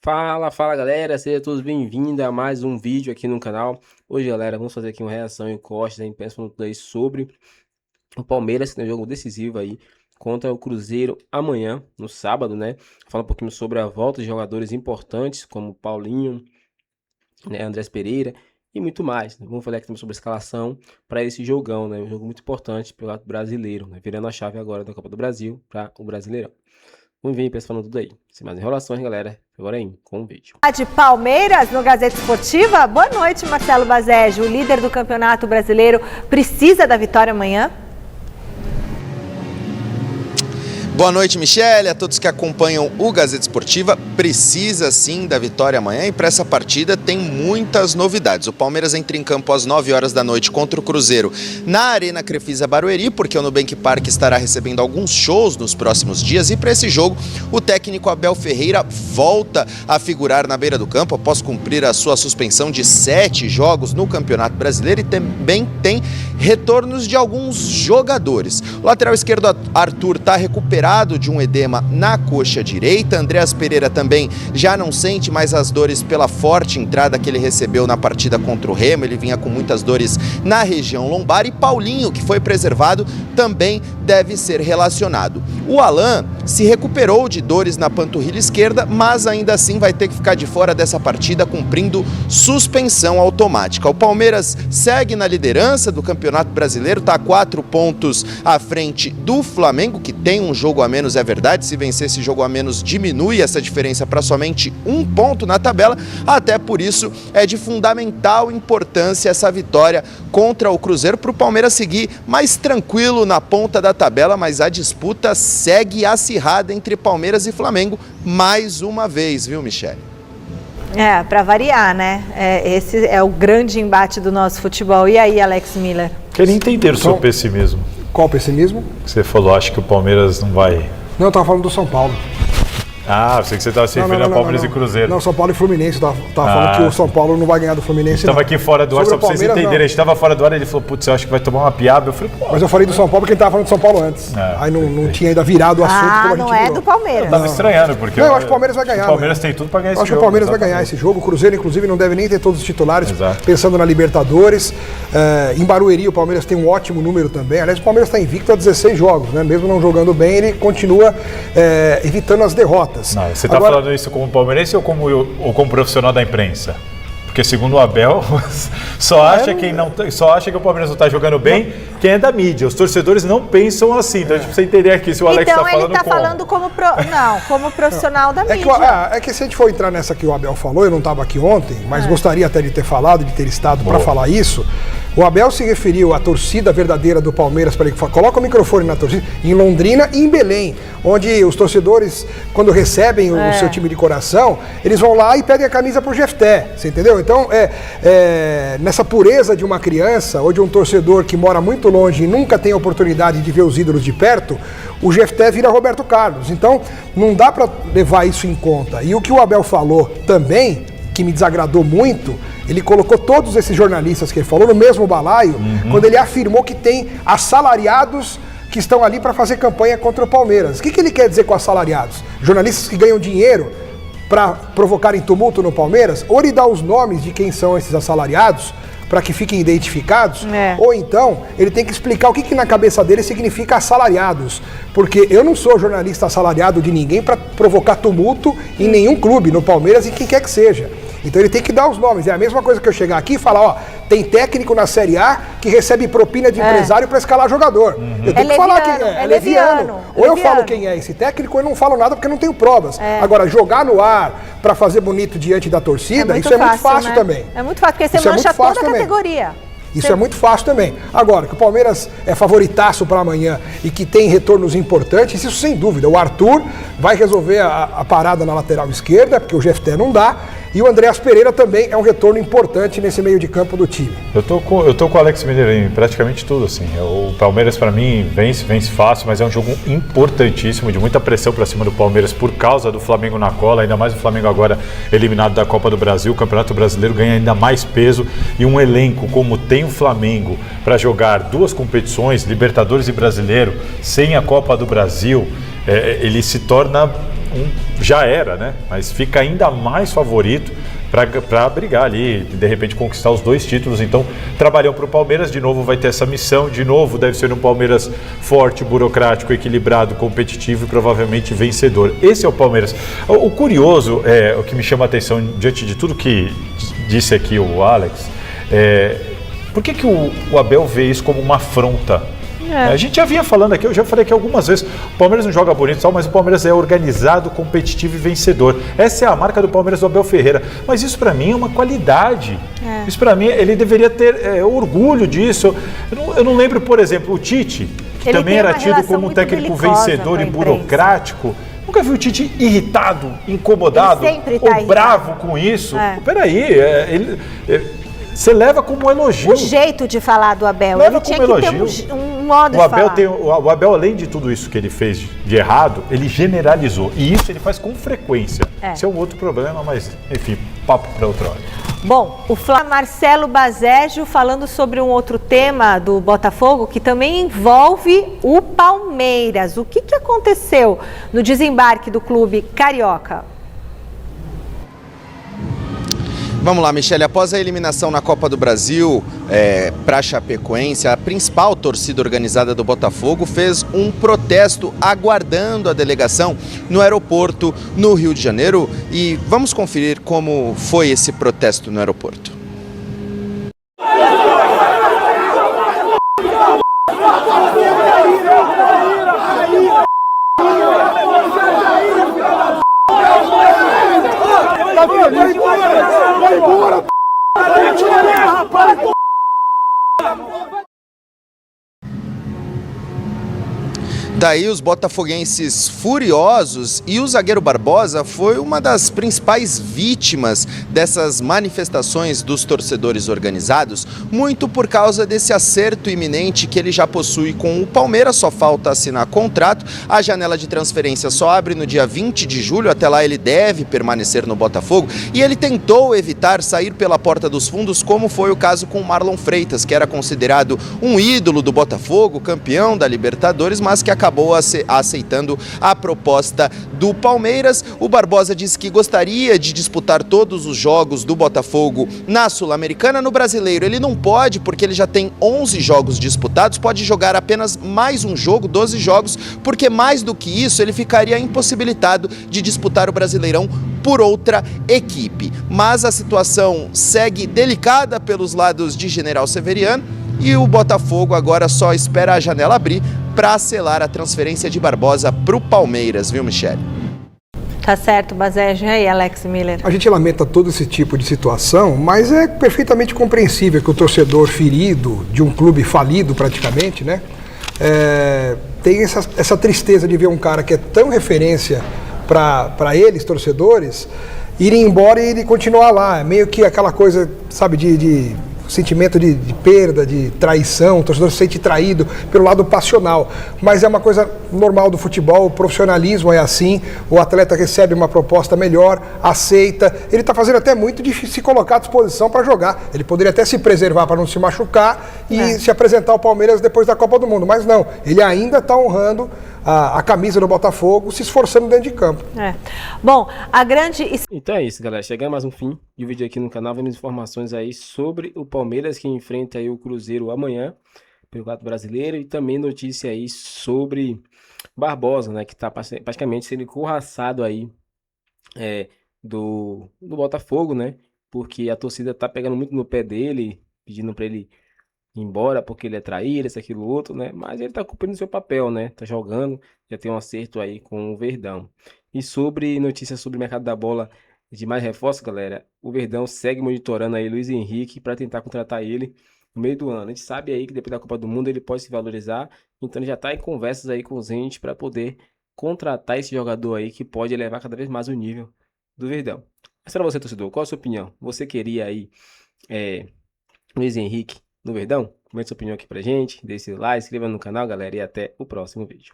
Fala galera, sejam todos bem-vindos a mais um vídeo aqui no canal. Hoje galera, vamos fazer aqui uma reação e corte da imprensa aí sobre o Palmeiras, que tem um jogo decisivo aí contra o Cruzeiro amanhã, no sábado, né? Falar um pouquinho sobre a volta de jogadores importantes como Paulinho, né, Andrés Pereira e muito mais, né? Vamos falar aqui também sobre a escalação para esse jogão, né? Um jogo muito importante pelo lado brasileiro, né? Virando a chave agora da Copa do Brasil para o Brasileirão. Vamos ver pessoal falando tudo aí. Sem mais enrolações, galera. Agora aí, com o vídeo. De Palmeiras no Gazeta Esportiva. Boa noite, Marcelo Bazege. O líder do Campeonato Brasileiro precisa da vitória amanhã? Boa noite, Michele, a todos que acompanham o Gazeta Esportiva. Precisa sim da vitória amanhã e para essa partida tem muitas novidades. O Palmeiras entra em campo às 9 horas da noite contra o Cruzeiro na Arena Crefisa Barueri, porque o Nubank Park estará recebendo alguns shows nos próximos dias. E para esse jogo, o técnico Abel Ferreira volta a figurar na beira do campo após cumprir a sua suspensão de 7 jogos no Campeonato Brasileiro e também tem retornos de alguns jogadores. O lateral esquerdo Arthur está recuperado de um edema na coxa direita. Andrés Pereira também já não sente mais as dores pela forte entrada que ele recebeu na partida contra o Remo. Ele vinha com muitas dores na região lombar. E Paulinho, que foi preservado, também deve ser relacionado. O Alan se recuperou de dores na panturrilha esquerda, mas ainda assim vai ter que ficar de fora dessa partida, cumprindo suspensão automática. O Palmeiras segue na liderança do Campeonato Brasileiro, está a 4 pontos à frente do Flamengo, que tem um jogo a menos, é verdade. Se vencer esse jogo a menos, diminui essa diferença para somente 1 ponto na tabela. Até por isso é de fundamental importância essa vitória contra o Cruzeiro para o Palmeiras seguir mais tranquilo na ponta da tabela, mas a disputa segue acirrada entre Palmeiras e Flamengo mais uma vez, viu, Michele? Para variar, né? Esse é o grande embate do nosso futebol. E aí, Alex Miller? Queria entender o seu pessimismo. Qual pessimismo? Você falou, acho que o Palmeiras não vai... Não, eu estava falando do São Paulo. Ah, eu sei que você estava se referindo a Palmeiras e Cruzeiro. Não, São Paulo e Fluminense. Eu estava falando que o São Paulo não vai ganhar do Fluminense. Estava aqui fora do ar, só para vocês entenderem. A gente estava fora do ar e ele falou, putz, eu acho que vai tomar uma piaba. Eu falei, pô. Mas eu falei do São Paulo porque ele estava falando do São Paulo antes. Aí não tinha ainda virado o assunto como a gente não é virou. do Palmeiras. Eu estava estranhando, porque... Não, eu acho que o Palmeiras vai ganhar. O Palmeiras tem tudo para ganhar esse jogo. Eu acho que o Palmeiras vai ganhar esse jogo. O Cruzeiro, inclusive, não deve nem ter todos os titulares. Exato. Pensando na Libertadores. Em Barueri, o Palmeiras tem um ótimo número também. Aliás, o Palmeiras está invicto a 16 jogos, né? Mesmo não jogando bem, ele continua evitando as derrotas. Não, você está falando isso como Palmeiras ou como profissional da imprensa? Porque segundo o Abel, só acha que o Palmeiras não está jogando bem quem é da mídia. Os torcedores não pensam assim. Então a gente precisa entender aqui se o Alex está falando Então ele está falando como profissional da mídia. É que se a gente for entrar nessa que o Abel falou, eu não estava aqui ontem, mas gostaria até de ter falado, de ter estado para falar isso. O Abel se referiu à torcida verdadeira do Palmeiras, para ele coloca o microfone na torcida, em Londrina e em Belém, onde os torcedores, quando recebem o seu time de coração, eles vão lá e pedem a camisa pro Jefté, você entendeu? Então, nessa pureza de uma criança ou de um torcedor que mora muito longe e nunca tem a oportunidade de ver os ídolos de perto, o Jefté vira Roberto Carlos. Então, não dá para levar isso em conta. E o que o Abel falou também, que me desagradou muito, ele colocou todos esses jornalistas que ele falou no mesmo balaio, quando ele afirmou que tem assalariados que estão ali para fazer campanha contra o Palmeiras. O que ele quer dizer com assalariados? Jornalistas que ganham dinheiro para provocarem tumulto no Palmeiras? Ou ele dá os nomes de quem são esses assalariados para que fiquem identificados, ou então ele tem que explicar o que na cabeça dele significa assalariados, porque eu não sou jornalista assalariado de ninguém para provocar tumulto em nenhum clube, no Palmeiras e quem quer que seja. Então ele tem que dar os nomes. É a mesma coisa que eu chegar aqui e falar, ó, tem técnico na Série A que recebe propina de empresário para escalar jogador. Eu tenho que falar quem é. É leviano. Ou eu falo quem é esse técnico, ou eu não falo nada porque não tenho provas. Agora, jogar no ar para fazer bonito diante da torcida, isso é muito fácil também. É muito fácil, porque você mancha toda a categoria. Isso é muito fácil também. Agora, que o Palmeiras é favoritaço para amanhã e que tem retornos importantes, isso sem dúvida. O Arthur vai resolver a parada na lateral esquerda, porque o Jefté não dá. E o Andrés Pereira também é um retorno importante nesse meio de campo do time. Eu tô com o Alex Miller em praticamente tudo, assim. O Palmeiras, para mim, vence fácil, mas é um jogo importantíssimo, de muita pressão para cima do Palmeiras por causa do Flamengo na cola, ainda mais o Flamengo agora eliminado da Copa do Brasil. O Campeonato Brasileiro ganha ainda mais peso e um elenco como tem o Flamengo para jogar 2 competições, Libertadores e Brasileiro, sem a Copa do Brasil, ele se torna já era, né? Mas fica ainda mais favorito para brigar ali, de repente conquistar os 2 títulos. Então, trabalham para o Palmeiras, de novo vai ter essa missão, de novo deve ser um Palmeiras forte, burocrático, equilibrado, competitivo e provavelmente vencedor. Esse é o Palmeiras. O curioso, o que me chama a atenção diante de tudo que disse aqui o Alex, por que o Abel vê isso como uma afronta? A gente já vinha falando aqui, eu já falei aqui algumas vezes, o Palmeiras não joga bonito, mas o Palmeiras é organizado, competitivo e vencedor. Essa é a marca do Palmeiras do Abel Ferreira. Mas isso para mim é uma qualidade. Isso para mim, ele deveria ter orgulho disso. Eu não lembro, por exemplo, o Tite, que ele também era tido como um técnico vencedor e burocrático. Nunca vi o Tite irritado, incomodado ou bravo com isso. Peraí, você leva como um elogio. O jeito de falar do Abel. Leva ele tinha como que elogio. ter um modo de falar. O Abel, além de tudo isso que ele fez de errado, ele generalizou. E isso ele faz com frequência. Isso é um outro problema, mas, enfim, papo para outra hora. Bom, o Marcelo Bazejo falando sobre um outro tema do Botafogo que também envolve o Palmeiras. O que aconteceu no desembarque do clube carioca? Vamos lá, Michele, após a eliminação na Copa do Brasil para a Chapecoense, a principal torcida organizada do Botafogo fez um protesto aguardando a delegação no aeroporto no Rio de Janeiro e vamos conferir como foi esse protesto no aeroporto. Daí os botafoguenses furiosos e o zagueiro Barbosa foi uma das principais vítimas dessas manifestações dos torcedores organizados, muito por causa desse acerto iminente que ele já possui com o Palmeiras, só falta assinar contrato, a janela de transferência só abre no dia 20 de julho, até lá ele deve permanecer no Botafogo e ele tentou evitar sair pela porta dos fundos, como foi o caso com o Marlon Freitas, que era considerado um ídolo do Botafogo, campeão da Libertadores, mas que acabou aceitando a proposta do Palmeiras. O Barbosa disse que gostaria de disputar todos os jogos do Botafogo na Sul-Americana. No Brasileiro ele não pode, porque ele já tem 11 jogos disputados, pode jogar apenas mais um jogo, 12 jogos, porque mais do que isso ele ficaria impossibilitado de disputar o Brasileirão por outra equipe. Mas a situação segue delicada pelos lados de General Severiano e o Botafogo agora só espera a janela abrir para selar a transferência de Barbosa para o Palmeiras, viu, Michele? Tá certo, Bazejo. E aí, Alex Miller? A gente lamenta todo esse tipo de situação, mas é perfeitamente compreensível que o torcedor ferido de um clube falido praticamente, né, tem essa tristeza de ver um cara que é tão referência para eles, torcedores, irem embora e ele continuar lá. É meio que aquela coisa, sabe, de sentimento de perda, de traição, o torcedor se sente traído pelo lado passional, mas é uma coisa normal do futebol, o profissionalismo é assim, o atleta recebe uma proposta melhor, aceita, ele está fazendo até muito de se colocar à disposição para jogar, ele poderia até se preservar para não se machucar e se apresentar ao Palmeiras depois da Copa do Mundo, mas não, ele ainda está honrando a camisa do Botafogo, se esforçando dentro de campo. Bom, a grande... Então é isso, galera. Chegando mais um fim de vídeo aqui no canal. Vemos informações aí sobre o Palmeiras, que enfrenta aí o Cruzeiro amanhã, pelo Campeonato Brasileiro. E também notícia aí sobre Barbosa, né? Que está praticamente sendo encorraçado aí do Botafogo, né? Porque a torcida tá pegando muito no pé dele, pedindo para ele embora porque ele é traíra, isso, aquilo, outro, né? Mas ele tá cumprindo o seu papel, né? Tá jogando, já tem um acerto aí com o Verdão. E sobre notícias sobre o mercado da bola de mais reforço, galera, o Verdão segue monitorando aí Luiz Henrique para tentar contratar ele no meio do ano. A gente sabe aí que depois da Copa do Mundo ele pode se valorizar, então ele já tá em conversas aí com os entes para poder contratar esse jogador aí que pode elevar cada vez mais o nível do Verdão. Mas para você, torcedor, qual a sua opinião? Você queria aí Luiz Henrique no Verdão? Comente sua opinião aqui pra gente, deixe seu like, se inscreva no canal, galera, e até o próximo vídeo.